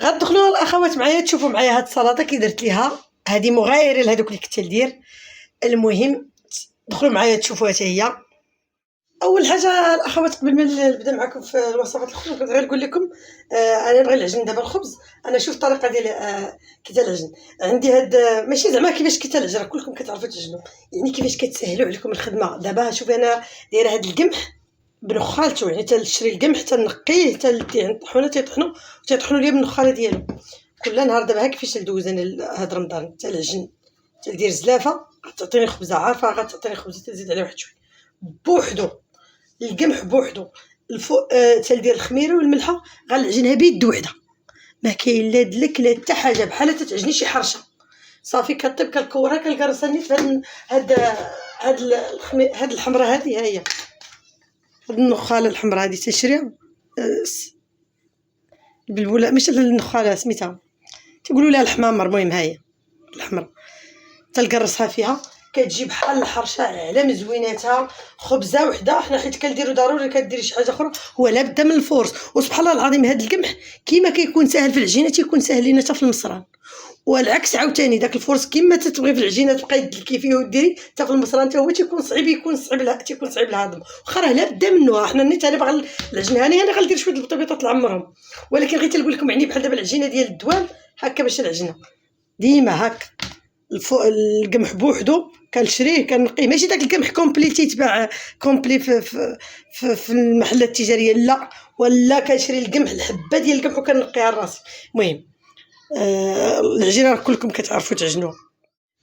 غتدخلوا الاخوات معايا تشوفوا معايا هاد السلطه كي درت ليها، هذه مغايره لهذوك اللي كنت ندير. المهم دخلوا معايا تشوفوها حتى هي. اول حاجه الاخوات قبل ما نبدا معكم في الوصفات الخبز بغيت غير نقول لكم انا نبغي العجن دابا الخبز. انا شوف الطريقه ديال كي تالعجن عندي هاد ماشي زعما كيفاش كي تالعجن كلكم كتعرفوا تعجنوا، يعني كيفاش كتسهلوا عليكم الخدمه. دابا شوفي انا دايره هاد القمح بنخالته، يعني تنشري القمح تنقيه تلتي عند الطحونه تيطحنوا ليا بالنخاله ديالو كل نهار. دابا ها كيفاش ندوز انا هاد رمضان تالعجن تندير زلافه تعطيني خبزه عارفه غتعطيني خبزه تزيد عليها واحد شويه بوحدو، القمح بوحدو الفوق تندير الخميره والملحه غنعجنها بيد وحده، ما كاين لا دلك لا حتى حاجه بحال تتعجني شي حرشه. صافي كطيب كنكورها كنقرصها نيت هاد الحمراء هذه ها هي هاد النخاله الحمراء هذه تنشريها بالبوله ماشي النخاله سميتها تيقولوا لها الحمامر، المهم ها هي الحمراء تنقرصها فيها كتجي بحال الحرشه على مزويناتها. خبزه وحده حنا حيت كنديروا ضروري كديري شي حاجه اخرى هو لا بد من الفورس. وسبحان الله العظيم هذا القمح كيما كيكون ساهل في العجينه تيكون ساهل لينا حتى في المصران، والعكس عاوتاني داك الفورس كيما تتبغي في العجينه تبقاي تدلكي فيه وديري حتى في المصران حتى هو تيكون صعيب تيكون صعيب الهضم. واخا راه لا بد منه. حنا نيت انا باغا العجن هاني انا غندير شويه البطيبيطات نعمرهم، ولكن غير تنقول لكم يعني بحال دابا العجينه ديال الدوال هكا باش العجنه ديما هكا القمح بوحدو كنشريه كنقيه، ماشي داك القمح كومبلي تيتباع كومبلي في المحلات التجاريه لا، ولا كنشري القمح الحبه ديال القمح وكنقيها لراسي. المهم العجينه كلكم كتعرفوا تعجنوها.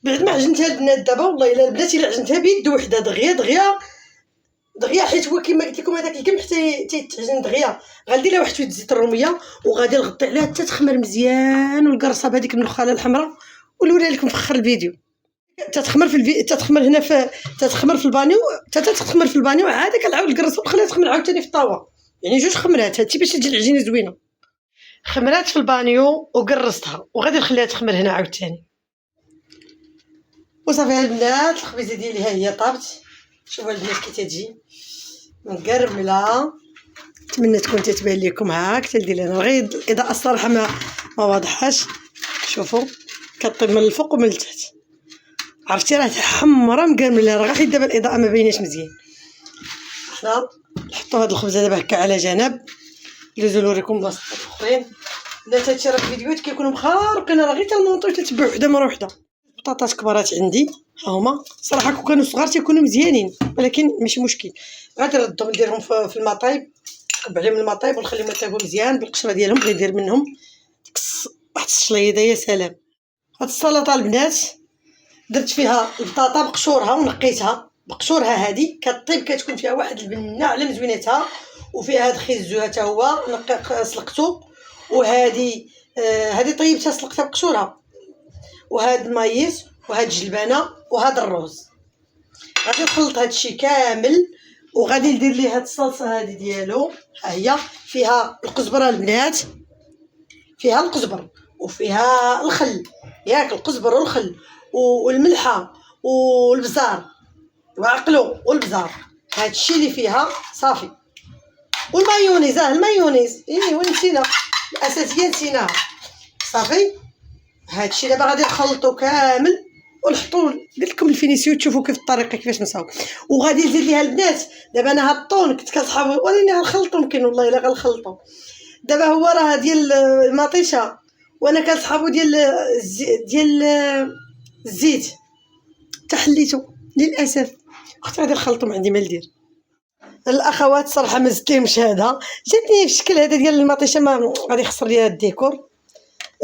بعد ما عجنتها البنات دابا والله الا البنات الا عجنتها بيد وحده دغيا حيت هو كما قلت لكم هذاك القمح تيتعجن دغيا. غندير لها واحد شويه زيت الروميه وغادي نغطي عليها حتى تخمر مزيان ونقرصها بهذيك النخاله الحمراء ونوريها لكم في اخر الفيديو. تتخمر تتخمر هنا تتخمر في البانيو تتخمر في البانيو عاد كنعاود نقرصها ونخليها تخمر عاوتاني في الطاوه، يعني جوج خمرات هادشي باش تجي العجينه زوينه. خمرات في البانيو وقرصتها وغادي نخليها تخمر هنا عاوتاني. وصافي البنات الخبيزه ديالي ها هي طابت. شوفوا البنات كي تجي مقرمله، نتمنى تكون تتبان لكم هاك تندير لنا غير الاضاءه الصراحه ما واضحاش. شوفوا كطيب من الفوق ومن التحت عرفتي راه حمراء مقرمله راه غير دابا الاضاءه ما بايناش مزيان. حنا نحطوا هاد الخبزه دابا هكا على جنب ندوزو نوريكم بلاصات اخرين. بنات هادشي راه الفيديوهات كيكونوا مخارقين راه غير تنمونطيو تتبعوا وحده مره وحده. بطاطات كبارات عندي ها هما صراحه كون كانوا صغار تيكونوا مزيانين ولكن ماشي مشكل. غادي نردهم نديرهم في المطايب نكب عليهم المطايب ونخليهم يطيبوا مزيان بالقشره ديالهم. غادي ندير منهم واحد الشليضه يا سلام. هاد السلطه البنات درت فيها البطاطا بقشورها ونقيتها بقشورها هذه كطيب كتكون فيها واحد البنه على مزوينتها، وفيها هاد خيزو حتى هو سلقته، وهذه هذه طيبتها سلقتها بقشورها، وهاد المايز وهاد الجلبانه وهاد الروز. غادي نخلط هادشي كامل وغادي ندير ليه هاد الصلصه هذه ديالو. ها هي فيها القزبره البنات، فيها القزبر وفيها الخل ياك القزبر والخل والملحه والبزار وعقلو والبزار هادشي اللي فيها صافي. والمايونيز المايونيز وين نسينا الاساسيه نسيناها صافي. هادشي دابا غادي نخلطو كامل ونحطو قلت لكم الفينيسيو تشوفوا كيف الطريقه كيفاش نساو. وغادي نزيد ليها البنات دابا انا هاد الطون كنت كنصحاب وليني غنخلطو يمكن والله الا غنخلطو. دابا هو راه ديال المطيشه وانا كنصحابو ديال الزيت تحليتو للاسف. اختي غادي نخلطو ما عندي ما ندير. الاخوات صراحه ما زدتلهمش هذا جاتني في الشكل هذا ديال المطيشه ما غادي يخسر ليها الديكور.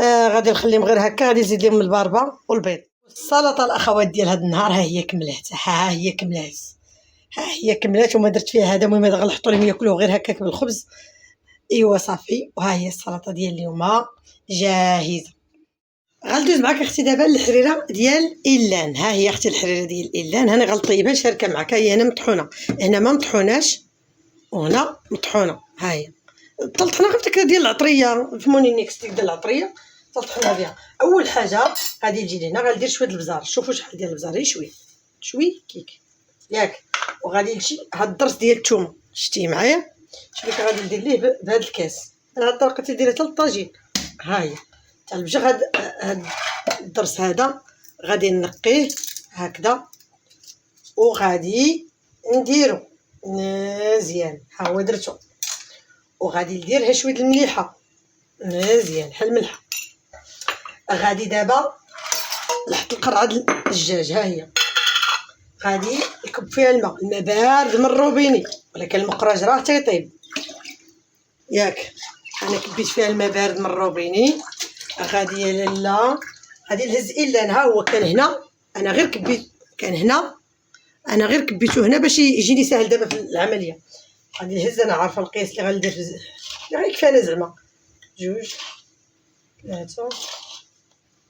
غادي نخليهم غير هكا. غادي نزيد لهم الباربه والبيض. السلطه الاخوات ديال هذا النهار ها هي كملات ها هي كملات وما درت فيها هذا. المهم هذا غنحطو لهم ياكلوه غير هكاك بالخبز. ايوا صافي وها هي السلطه ديال اليوم جاهزه. غندوز معاك اختي دابا الحريره ديال إلان. ها هي اختي الحريره ديال إلان هاني غنطيبها شاركه معاك. هي هنا مطحونه هنا ما مطحوناش وهنا مطحونه. ها هي طلطحنا غير ديك ديال العطريه في مونينيكس ديال العطريه طلطحنا بها. اول حاجه غادي نجي لهنا غندير شويه البزار. شوفوا شحال ديال البزار غير شوي كيك ياك. وغادي نجي هاد الضرس ديال الثومه شتي معايا شوفي غادي ندير ليه بهذا الكاس. انا هاد الطريقه تديرها حتى للطاجين ها هي البجا. هاد الضرس هذا غادي نقيه هكذا وغادي نديرو مزيان. ها هو درتو وغادي ندير شويه المليحه مزيان بحال الملحه. غادي دابا نحط القرعه الدجاج. ها هي غادي نكب فيها الماء بارد من الروبيني، ولكن المقراج راه تيطيب ياك. انا كبيت فيها الماء بارد من الروبيني. غادي يا لاله غادي نهز الا ها هو كان هنا، انا غير كبيت كان هنا، انا غير كبيتو هنا باش يجيني ساهل دابا في العمليه. غادي نهز، انا عارفه القياس اللي غندير يعني يكفينا زعما 2 3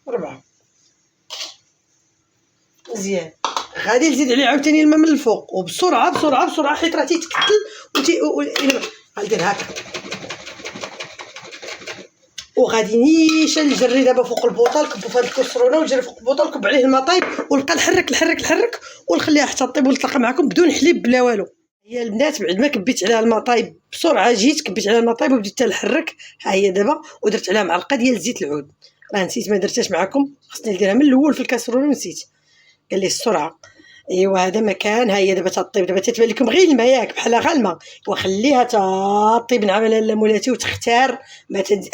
4 مزيان. غادي نزيد عليه عاوتاني الماء من الفوق وبسرعه بسرعه بسرعه حيت راه تيتكتل غندير هكا وغادي نيشان نجري دابا فوق البوطه. نكبو في هاد الكسرونه ونجري فوق البوطه ونكب عليه الماء طايب ونبقى نحرك ونخليها حتى طيب ونتلاقى معكم بدون حليب بلا والو. هي البنات بعد ما كبيت عليها الماء طايب بسرعه جيت كبيت عليها الماء طايب وبديت نحرك. ها هي دابا ودرت عليها معلقه ديال زيت العود. راه نسيت ما درتهاش معكم، خصني نديرها من الاول في الكاسرونه ونسيت، قال لي السرعه. ايوا هذا مكان. ها هي دابا تطيب، دابا تتبان لكم غير الماء ياك بحال غا الماء، وخليها تطيب نعملها لا مولاتي وتختار.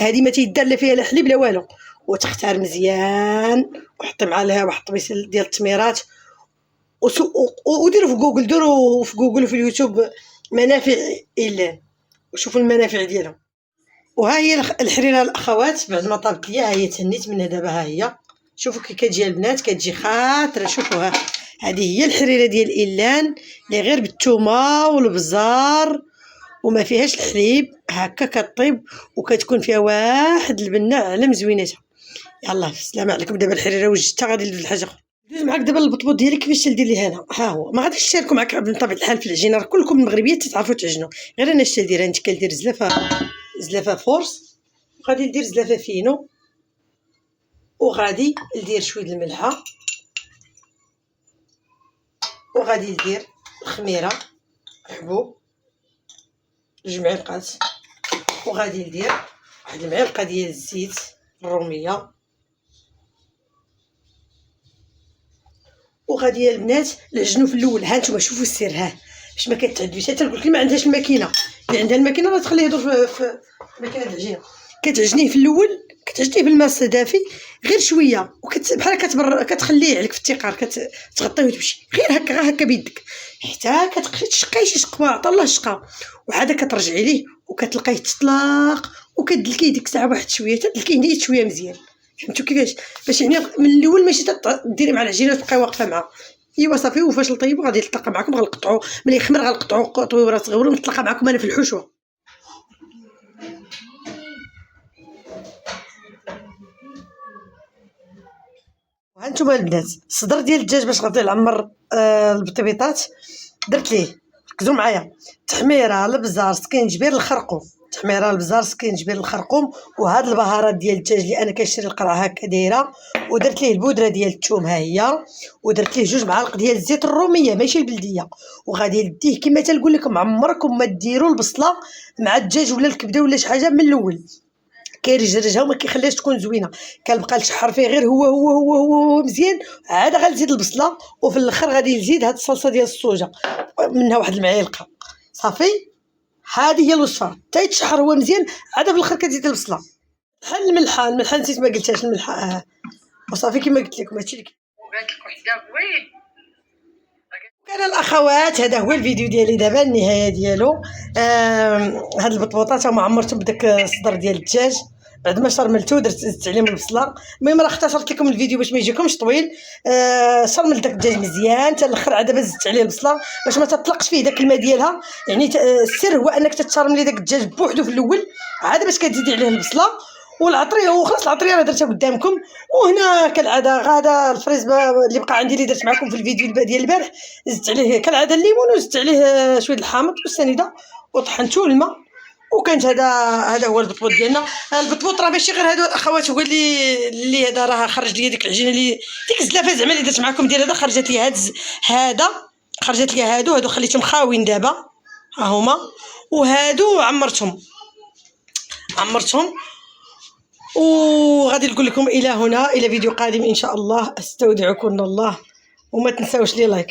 هذه ما تيدار لا فيها لا حليب لا والو، وتختار مزيان وحطي مع لها واحد الطبيس ديال التميرات وديروا في جوجل، ديروا في جوجل وفي اليوتيوب منافع إيلان وشوفوا المنافع ديالها. وها هي الحريره الاخوات بعد ما طابت ليا. ها هي تهنيت منها دابا. ها هي شوفوا كي كتجي البنات كتجي خاطره. شوفوها هذه هي الحريره ديال إيلان اللي غير بالثومه والبزار وما فيهاش الحليب، هكا كطيب وكتكون فيها واحد البنه على مزوينتها. يلاه السلام عليكم. دابا الحريره وجدتها غادي ندير الحاجه اخرى. ندوز معاك دابا البطبوط ديالي كيفاش تندير ليه هنا. ها هو ما غاديش نشاركو معاك بطبيعه الحال في العجينه، راه كلكم المغربيات تتعرفوا تعجنوا، غير انا اش تندير. انت كندير زلافه فورس، وغادي ندير زلافه فينو، وغادي ندير شويه الملحه، وغادي ندير الخميره حبوب 2 معالق، وغادي ندير واحد المعلقه ديال الزيت الروميه. وغادي يا البنات نعجنو في الاول. ها نتوما شوفوا السر، ها باش ما كتعذبيش. حتى نقول لك ما عندهاش الماكينه، اللي عندها الماكينه راه تخليه يدور في ماكينه العجينه. كتعجنيه في الاول، كتعجنيه بالماء دافي غير شويه بحال كتخليه عليك في التيقار، كتغطيه وتمشي غير هكا غير هكا بيدك حتى كتشقي شي شقوه. عطا الله الشقا وعاد كترجعي ليه وكتلقايه تطلاق وكتدلكيه ديك الساعه واحد شويه، تدلكيه نيت شويه مزيان. فهمتوا كيفاش؟ باش يعني من الاول ماشي ديري مع العجينه وتبقاي واقفه معها. ايوا صافي. وفاش نطيبو غادي نتلاقى معكم، غنقطعو ملي يخمر غنقطعو طويورات صغيورين ونتلاقى معكم انا في الحشوه. وهانتوما البنات الصدر ديال الدجاج باش غادي نعمر البطبيطات درت ليه، ركزوا معايا، تحميره البزار سكينجبير الخرقوم، تحميره البزار سكينجبير الخرقوم، وهاد البهارات ديال الدجاج اللي انا كنشري القرعه هكا دايره، ودرت ليه البودره ديال الثوم ها هي، ودرت ليه 2 معالق ديال الزيت الروميه ماشي البلديه. وغادي نديه كما تنقول لكم، عمركم ما ديروا البصله مع الدجاج ولا الكبده ولا شي حاجه من الاول، كيرجرجها وما كيخليهاش تكون زوينه، كنبقى نشحر فيه غير هو مزيان. عاد غنزيد البصله وفي الاخر غادي نزيد هاد الصلصه ديال الصوجه منها واحد المعلقه صافي. هذه هي الوصفه تيتشحر هو مزيان. عاد في الاخر كتزيد البصله بحال الملحه نسيت ما قلتهاش الملحه وصافي كما قلت لكم هادشي اللي وقالت لك وحده زوين. كان الاخوات هذا هو الفيديو ديالي دابا النهايه ديالو. هاد البطبوطات هما عمرتهم بداك الصدر ديال الدجاج بعد ما شرملتو زدت عليهم البصله. المهم راه اختصرت لكم الفيديو باش ما يجيكمش طويل. شرملت داك الدجاج مزيان حتى الاخر، عاد دابا زدت عليه البصله باش ما تطلقش فيه داك الماء ديالها. يعني السر هو انك تتشرملي داك الدجاج بوحدو في الاول، عاد باش كتزيدي عليه البصله والعطريه وخلاص. العطريه راه درتها قدامكم. وهنا كالعاده غادا الفريز اللي بقى عندي اللي درت معكم في الفيديو ديال البارح، زدت عليه كالعاده الليمون وزدت عليه شويه الحامض والسنيده وطحنته الماء. وكانت هذا هو البطبوط ديالنا. البطبوط راه ماشي غير هادو الاخوات، هو اللي هذا راه خرج لي ديك العجينه اللي ديك الزلافه زعما اللي درت معكم ديال هذا، خرجت لي هذا خرجت لي هادو خليتهم خاويين دابا ها هما، وهادو عمرتهم. وغادي نقول لكم الى هنا، الى فيديو قادم ان شاء الله. استودعكم الله، وما تنساوش لي لايك.